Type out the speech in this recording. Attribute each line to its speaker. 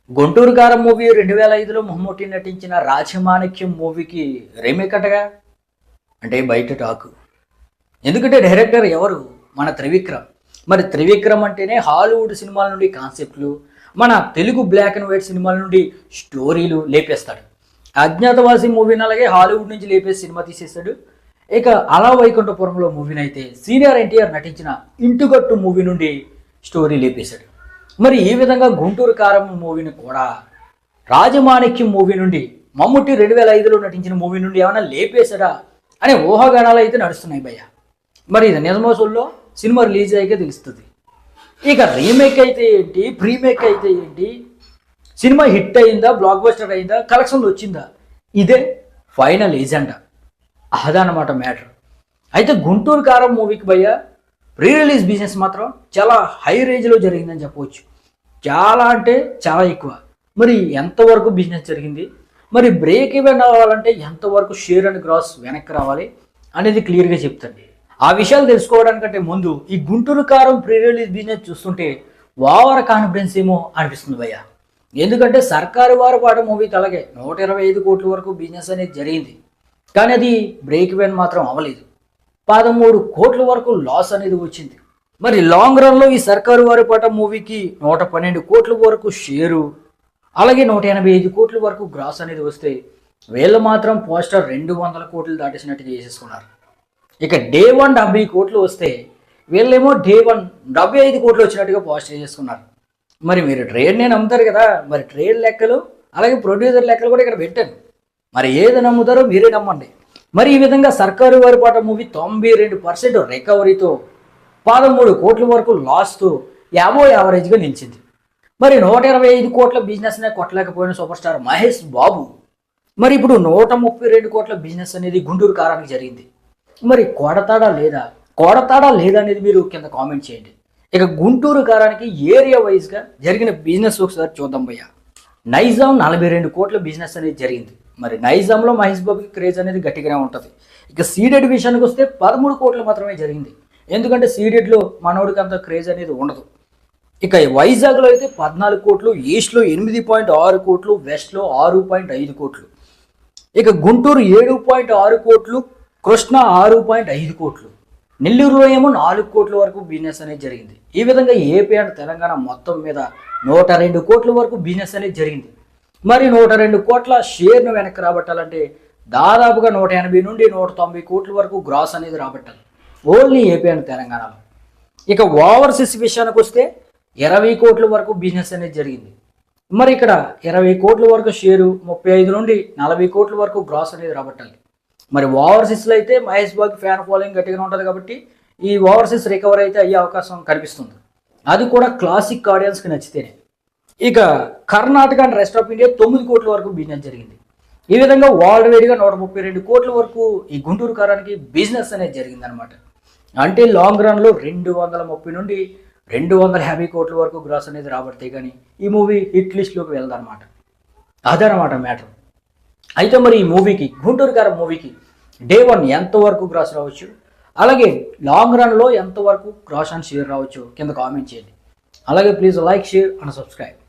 Speaker 1: గుంటూరు కారం మూవీ 2005లో మమ్ముట్టి నటించిన రాజమాణిక్యం మూవీకి రీమేక్ అటగా అంటే బయట టాక్. ఎందుకంటే డైరెక్టర్ ఎవరు? మన త్రివిక్రమ్. మరి త్రివిక్రమ్ అంటేనే హాలీవుడ్ సినిమాల నుండి కాన్సెప్ట్లు, మన తెలుగు బ్లాక్ అండ్ వైట్ సినిమాల నుండి స్టోరీలు లేపేస్తాడు. అజ్ఞాతవాసి మూవీని అలాగే హాలీవుడ్ నుంచి లేపేసి సినిమా తీసేస్తాడు. ఇక అలా వైకుంఠపురంలో మూవీని అయితే సీనియర్ ఎన్టీఆర్ నటించిన ఇంటుగట్టు మూవీ నుండి స్టోరీ లేపేశాడు. మరి ఈ విధంగా గుంటూరు కారం మూవీని కూడా రాజమాణిక్యం మూవీ నుండి మమ్ముట్టి 2005లో నటించిన మూవీ నుండి ఏమైనా లేపేశాడా అనే ఊహాగానాలు అయితే నడుస్తున్నాయి భయ్య. మరి ఇది నిజమో సొల్లో సినిమా రిలీజ్ అయ్యాకే తెలుస్తుంది. ఇక రీమేక్ అయితే ఏంటి, ప్రీమేక్ అయితే ఏంటి, సినిమా హిట్ అయిందా, బ్లాక్ బస్టర్ అయిందా, కలెక్షన్లు వచ్చిందా, ఇదే ఫైనల్ ఏజెండా. అదనమాట మ్యాటర్. అయితే గుంటూరు కారం మూవీకి భయ్య ప్రీ రిలీజ్ బిజినెస్ మాత్రం చాలా హై రేంజ్లో జరిగిందని చెప్పవచ్చు. చాలా అంటే చాలా ఎక్కువ. మరి ఎంతవరకు బిజినెస్ జరిగింది, మరి బ్రేక్ ఈవెన్ అవ్వాలంటే ఎంతవరకు షేర్ అండ్ గ్రాస్ వెనక్కి రావాలి అనేది క్లియర్గా చెప్తాను. ఆ విషయాలు తెలుసుకోవడానికంటే ముందు ఈ గుంటూరు కారం ప్రీ రిలీజ్ బిజినెస్ చూస్తుంటే ఓవర్ కాన్ఫిడెన్స్ ఏమో అనిపిస్తుంది భయ్య. ఎందుకంటే సర్కారు వారు పాట మూవీకి అలాగే 125 కోట్ల వరకు బిజినెస్ అనేది జరిగింది. కానీ అది బ్రేక్ ఈవెన్ మాత్రం అవ్వలేదు. 13 కోట్ల వరకు లాస్ అనేది వచ్చింది. మరి లాంగ్ రన్లో ఈ సర్కారు వారి పాట మూవీకి 112 కోట్ల వరకు షేరు, అలాగే 185 కోట్ల వరకు గ్రాస్ అనేది వస్తే వీళ్ళు మాత్రం పోస్టర్ 200 కోట్లు దాటేసినట్టు చేసేసుకున్నారు. ఇక డే 1 70 కోట్లు వస్తే వీళ్ళేమో డే 1 75 కోట్లు వచ్చినట్టుగా పోస్టర్ చేసుకున్నారు. మరి మీరు ట్రేడ్నే నమ్ముతారు కదా, మరి ట్రేడ్ లెక్కలు అలాగే ప్రొడ్యూసర్ లెక్కలు కూడా ఇక్కడ పెట్టాను. మరి ఏది నమ్ముతారో మీరే నమ్మండి. మరి ఈ విధంగా సర్కారు వారి పాట మూవీ 92% రికవరీతో 13 కోట్ల వరకు లాస్తో యావరేజ్గా నిలిచింది. మరి 125 కోట్ల బిజినెస్నే కొట్టలేకపోయిన సూపర్ స్టార్ మహేష్ బాబు మరి ఇప్పుడు 132 కోట్ల బిజినెస్ అనేది గుంటూరు కారానికి జరిగింది. మరి కొడతాడా లేదా అనేది మీరు కింద కామెంట్ చేయండి. ఇక గుంటూరు కారానికి ఏరియా వైజ్గా జరిగిన బిజినెస్ ఒకసారి చూద్దాం భయ్య. నైజాం 42 కోట్ల బిజినెస్ అనేది జరిగింది. మరి నైజాంలో మహేష్ బాబుకి క్రేజ్ అనేది గట్టిగానే ఉంటుంది. ఇక సీడెడ్ విషయానికి వస్తే 13 కోట్లు మాత్రమే జరిగింది. ఎందుకంటే సీడెడ్లో మనోడికి అంత క్రేజ్ అనేది ఉండదు. ఇక వైజాగ్లో అయితే 14 కోట్లు, ఈస్ట్లో 8.6 కోట్లు, వెస్ట్లో 6.5 కోట్లు, ఇక గుంటూరు 7.6 కోట్లు, కృష్ణ 6.5 కోట్లు, నెల్లూరులో ఏమో 4 కోట్ల వరకు బిజినెస్ అనేది జరిగింది. ఈ విధంగా ఏపీ అండ్ తెలంగాణ మొత్తం మీద 102 కోట్ల వరకు బిజినెస్ అనేది జరిగింది. మరి 102 కోట్ల షేర్ను వెనక్కి రాబట్టాలంటే దాదాపుగా 180 నుండి 190 కోట్ల వరకు గ్రాస్ అనేది రాబట్టాలి ఓన్లీ ఏపీ అండ్ తెలంగాణలో. ఇక ఓవర్సీస్ విషయానికి వస్తే 20 కోట్ల వరకు బిజినెస్ అనేది జరిగింది. మరి ఇక్కడ 20 కోట్ల వరకు షేరు, 35 నుండి 40 కోట్ల వరకు గ్రాస్ అనేది రాబట్టాలి. మరి ఓవర్సీస్లో అయితే మహేష్ బాబు ఫ్యాన్ ఫాలోయింగ్ గట్టిగా ఉంటుంది కాబట్టి ఈ ఓవర్సీస్ రికవర్ అయితే అయ్యే అవకాశం కనిపిస్తుంది. అది కూడా క్లాసిక్ ఆడియన్స్కి నచ్చితేనే. ఇక Karnataka and rest of India 9 కోట్ల వరకు బిజినెస్ జరిగింది. ఈ విధంగా వరల్డ్ వైడ్గా 132 కోట్ల వరకు ఈ గుంటూరు కారానికి బిజినెస్ అనేది జరిగింది అనమాట. అంటే లాంగ్ రన్లో 230 నుండి 250 కోట్ల వరకు గ్రాస్ అనేది రాబడితే కానీ ఈ మూవీ హిట్ లిస్ట్లోకి వెళ్దనమాట. అదనమాట మ్యాటర్. అయితే మరి ఈ మూవీకి గుంటూరు కారం మూవీకి డే 1 ఎంతవరకు గ్రాస్ రావచ్చు, అలాగే లాంగ్ రన్లో ఎంతవరకు గ్రాస్ అండ్ షేర్ రావచ్చు కింద కామెంట్ చేయండి. అలాగే please like, share and subscribe.